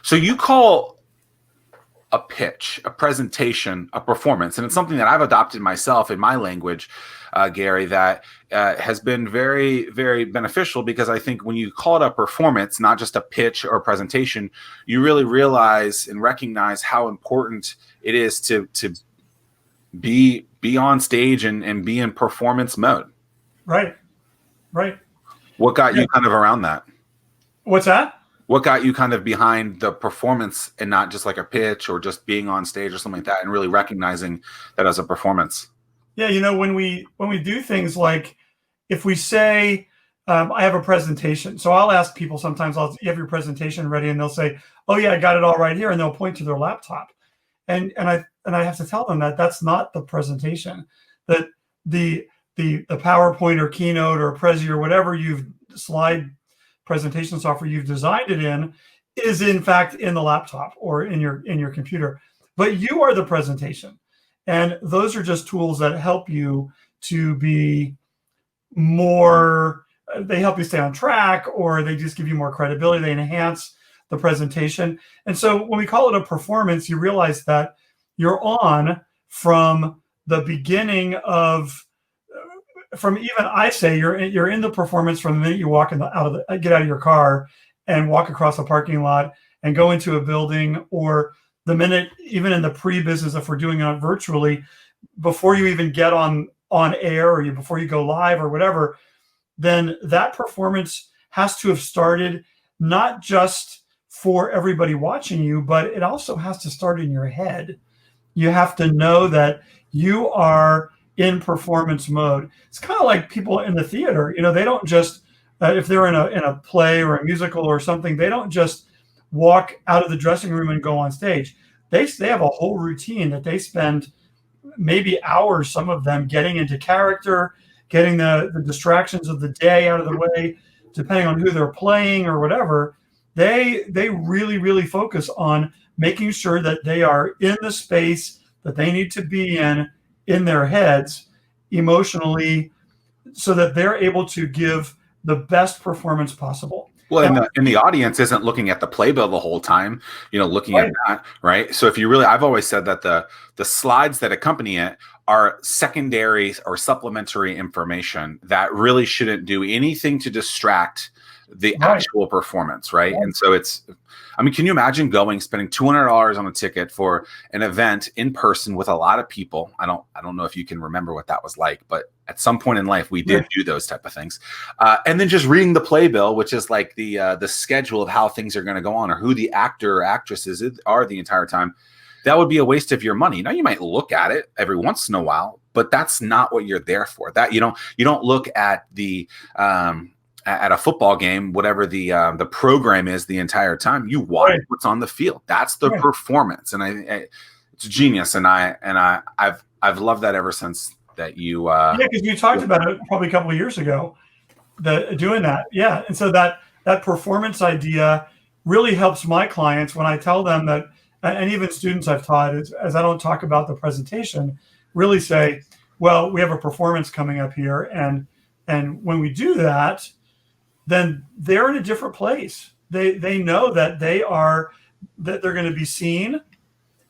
So you call a pitch, a presentation, a performance, and it's something that I've adopted myself in my language, Gary, that has been very, very beneficial, because I think when you call it a performance, not just a pitch or a presentation, you really realize and recognize how important it is to be on stage and be in performance mode. Right. What got you kind of around that? What's that? What got you kind of behind the performance and not just like a pitch or just being on stage or something like that, and really recognizing that as a performance? Yeah, when we do things like, if we say, I have a presentation. So I'll ask people sometimes, you have your presentation ready? And they'll say, oh yeah, I got it all right here. And they'll point to their laptop. And I have to tell them that that's not the presentation, that the PowerPoint or Keynote or Prezi or whatever slide presentation software you've designed it in is in fact in the laptop or in your computer, but you are the presentation. And those are just tools that help you to be more, they help you stay on track, or they just give you more credibility. They enhance the presentation. And so when we call it a performance, you realize that you're on from the beginning of, from even I say you're in the performance from the minute you walk get out of your car and walk across a parking lot and go into a building, or the minute, even in the pre-business, if we're doing it virtually, before you even get on air, or before you go live or whatever, then that performance has to have started not just for everybody watching you, but it also has to start in your head. You have to know that you are in performance mode. It's kind of like people in the theater. They don't just, if they're in a play or a musical or something, they don't just walk out of the dressing room and go on stage. They have a whole routine that they spend maybe hours, some of them, getting into character, getting the distractions of the day out of the way, depending on who they're playing or whatever. They really, really focus on making sure that they are in the space that they need to be in their heads emotionally, so that they're able to give the best performance possible. Well, and the audience isn't looking at the playbill the whole time, looking Right. at that, right? So if you really, I've always said that the slides that accompany it are secondary or supplementary information that really shouldn't do anything to distract the Right. actual performance, right? And so can you imagine spending $200 on a ticket for an event in person with a lot of people? I don't know if you can remember what that was like, but at some point in life, we did do those type of things. And then just reading the playbill, which is like the schedule of how things are going to go on, or who the actor or actresses are the entire time. That would be a waste of your money. Now, you might look at it every once in a while, but that's not what you're there for. That you don't look at the at a football game, whatever the program is, the entire time. You watch what's on the field. That's the performance, and it's genius. And I've loved that ever since that you. Because you talked about it probably a couple of years ago, doing that. Yeah, and so that performance idea really helps my clients when I tell them that, and even students I've taught, as I don't talk about the presentation, really say, well, we have a performance coming up here, and when we do that, then they're in a different place. They know that they're going to be seen,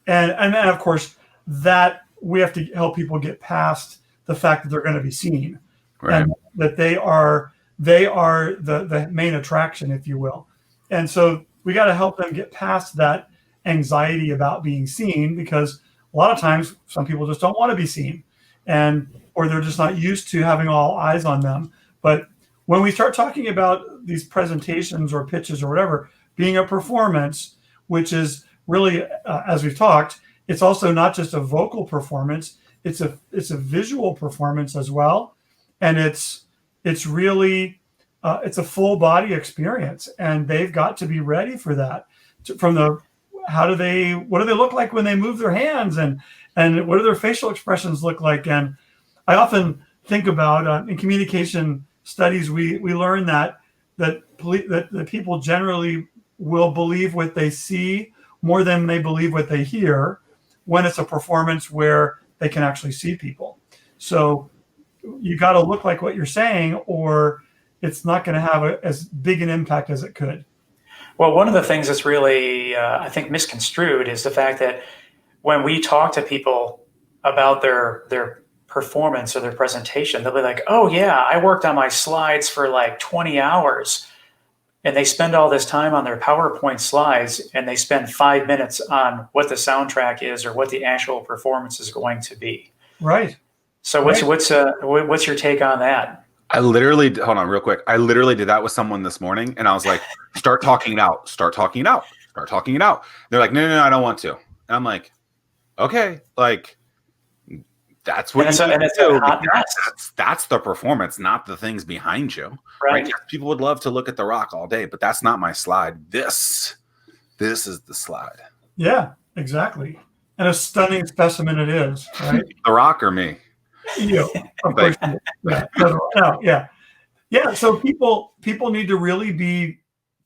and then of course that we have to help people get past the fact that they're going to be seen, and that they are the main attraction, if you will. And so we got to help them get past that anxiety about being seen, because a lot of times some people just don't want to be seen, or they're just not used to having all eyes on them. But when we start talking about these presentations or pitches or whatever being a performance, which is really, as we've talked, it's also not just a vocal performance, it's a visual performance as well. And it's really, it's a full body experience, and they've got to be ready for that. What do they look like when they move their hands, and what do their facial expressions look like? And I often think about in communication studies, we learn that people generally will believe what they see more than they believe what they hear when it's a performance where they can actually see people. So you got to look like what you're saying, or it's not going to have as big an impact as it could. Well, one of the things that's really, I think, misconstrued is the fact that when we talk to people about their performance or their presentation, they'll be like, "Oh yeah, I worked on my slides for like 20 hours," and they spend all this time on their PowerPoint slides, and they spend 5 minutes on what the soundtrack is or what the actual performance is going to be. Right. So what's your take on that? I literally, hold on real quick. I literally did that with someone this morning, and I was like, start talking it out, start talking it out, start talking it out. They're like, no, I don't want to. And I'm like, okay, like that's what you need to do. That's the performance, not the things behind you. Right. People would love to look at The Rock all day, but that's not my slide. This is the slide. Yeah, exactly. And a stunning specimen it is, right? The Rock or me? You, of course. Yeah. So people need to really be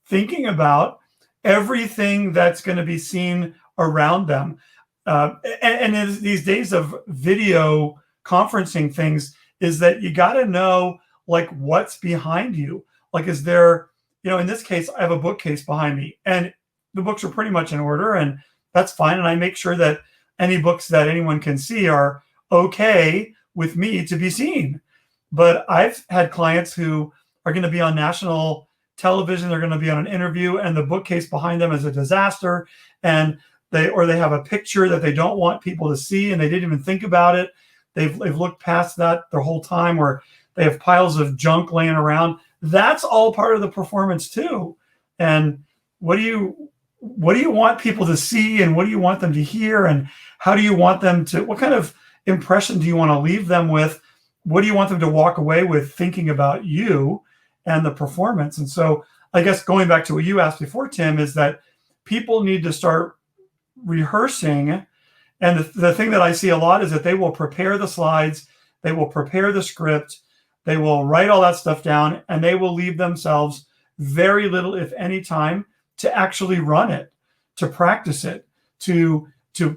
thinking about everything that's going to be seen around them. And in these days of video conferencing things, is that you got to know like what's behind you. Like, is there, in this case, I have a bookcase behind me, and the books are pretty much in order, and that's fine. And I make sure that any books that anyone can see are okay with me to be seen. But I've had clients who are going to be on national television. They're going to be on an interview, and the bookcase behind them is a disaster. And they have a picture that they don't want people to see, and they didn't even think about it. They've looked past that their whole time, or they have piles of junk laying around. That's all part of the performance too. And what do you want people to see, and what do you want them to hear, and how do you want them to, what kind of impression do you want to leave them with? What do you want them to walk away with thinking about you and the performance? And so I guess going back to what you asked before, Tim, is that people need to start rehearsing. And the thing that I see a lot is that they will prepare the slides, they will prepare the script, they will write all that stuff down, and they will leave themselves very little, if any, time to actually run it, to practice it, to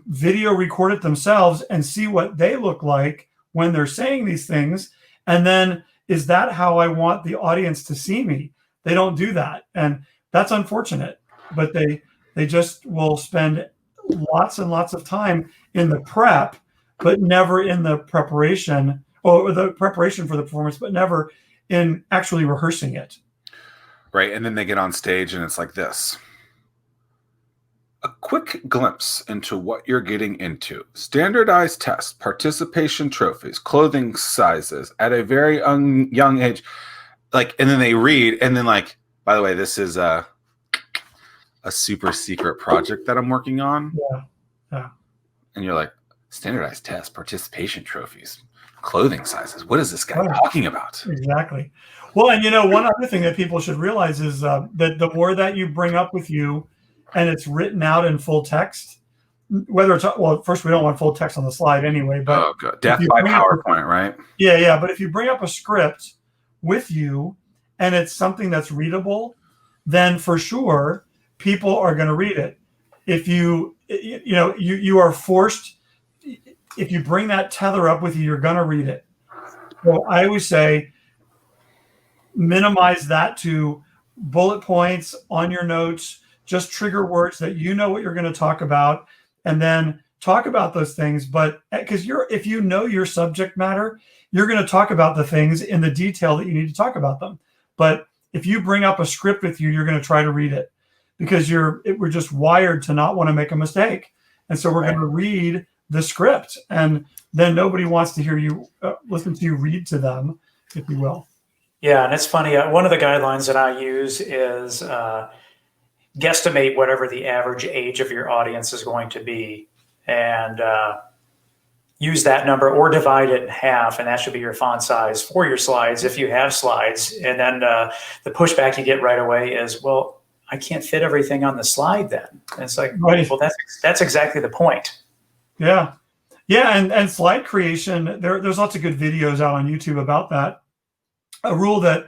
video record it themselves and see what they look like when they're saying these things. And then, is that how I want the audience to see me? They don't do that. And that's unfortunate, but they just will spend lots and lots of time in the prep, but never in the preparation, or the preparation for the performance, but never in actually rehearsing it. Right. And then they get on stage and it's like this. A quick glimpse into what you're getting into. Standardized tests, participation trophies, clothing sizes at a very young age. Like, and then they read, and then like, by the way, this is a super secret project that I'm working on. Yeah. And you're like, standardized tests, participation trophies, clothing sizes. What is this guy talking about? Exactly. Well, and one other thing that people should realize is that the more that you bring up with you, and it's written out in full text, whether it's, well, first, we don't want full text on the slide anyway, but good. Death by PowerPoint, right? Yeah. But if you bring up a script with you and it's something that's readable, then for sure people are going to read it. If you are forced, if you bring that tether up with you, you're going to read it. So I always say, minimize that to bullet points on your notes. Just trigger words that you know what you're going to talk about, and then talk about those things. But because if you know your subject matter, you're going to talk about the things in the detail that you need to talk about them. But if you bring up a script with you, you're going to try to read it, because we're just wired to not want to make a mistake. And so we're going to read the script, and then nobody wants to hear you listen to you read to them, if you will. Yeah, and it's funny. One of the guidelines that I use is guesstimate whatever the average age of your audience is going to be, and use that number, or divide it in half, and that should be your font size for your slides if you have slides. And then the pushback you get right away is, well, I can't fit everything on the slide then. And it's like, right. Well, that's exactly the point. Yeah. And slide creation, there's lots of good videos out on YouTube about that. A rule that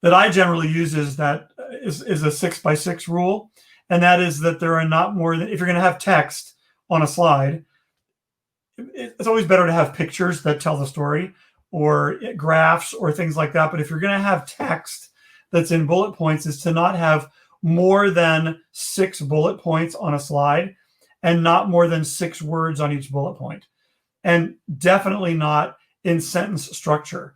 I generally use is a 6x6 rule. And that is that there are not more than, if you're going to have text on a slide, it's always better to have pictures that tell the story, or graphs or things like that. But if you're going to have text that's in bullet points, is to not have more than 6 bullet points on a slide and not more than 6 words on each bullet point. And definitely not in sentence structure,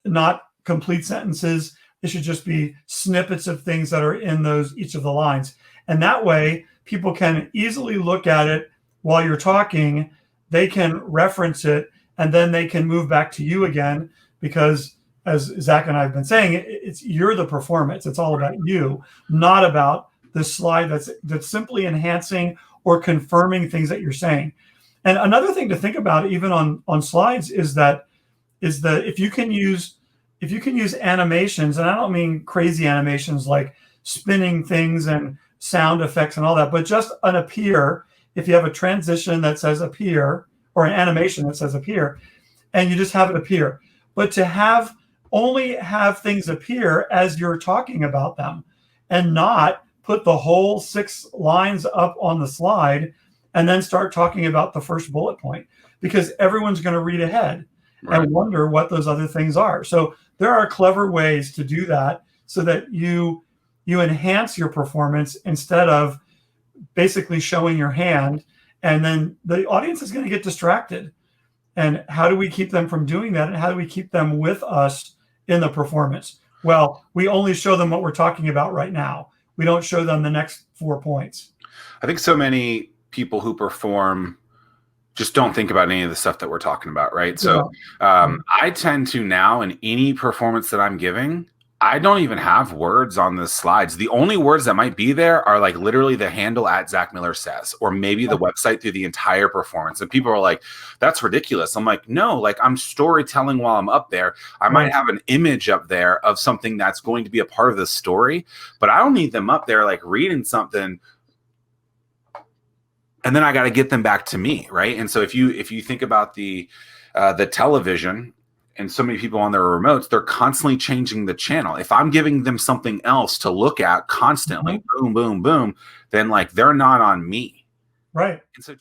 not complete sentences. It should just be snippets of things that are in each of the lines. And that way people can easily look at it while you're talking. They can reference it, and then they can move back to you again, because as Zach and I have been saying, you're the performance. It's all about you, not about the slide that's simply enhancing or confirming things that you're saying. And another thing to think about, even on slides, is that if you can use animations, and I don't mean crazy animations like spinning things and sound effects and all that, but just an appear. If you have a transition that says appear, or an animation that says appear, and you just have it appear, but to only have things appear as you're talking about them, and not put the whole 6 lines up on the slide and then start talking about the first bullet point, because everyone's going to read ahead and wonder what those other things are. So there are clever ways to do that so that you enhance your performance instead of basically showing your hand, and then the audience is going to get distracted. And how do we keep them from doing that? And how do we keep them with us in the performance? Well, we only show them what we're talking about right now. We don't show them the next 4 points. I think so many people who perform just don't think about any of the stuff that we're talking about, right? So I tend to now, in any performance that I'm giving, I don't even have words on the slides. The only words that might be there are like literally the handle at Zack Miller Says, or maybe the website through the entire performance. And people are like, that's ridiculous. I'm like, no, like I'm storytelling while I'm up there. I might have an image up there of something that's going to be a part of the story, but I don't need them up there like reading something. And then I got to get them back to me, right? And so if you think about the television, and so many people on their remotes, they're constantly changing the channel. If I'm giving them something else to look at constantly, boom, boom, boom, then like they're not on me. Right. And so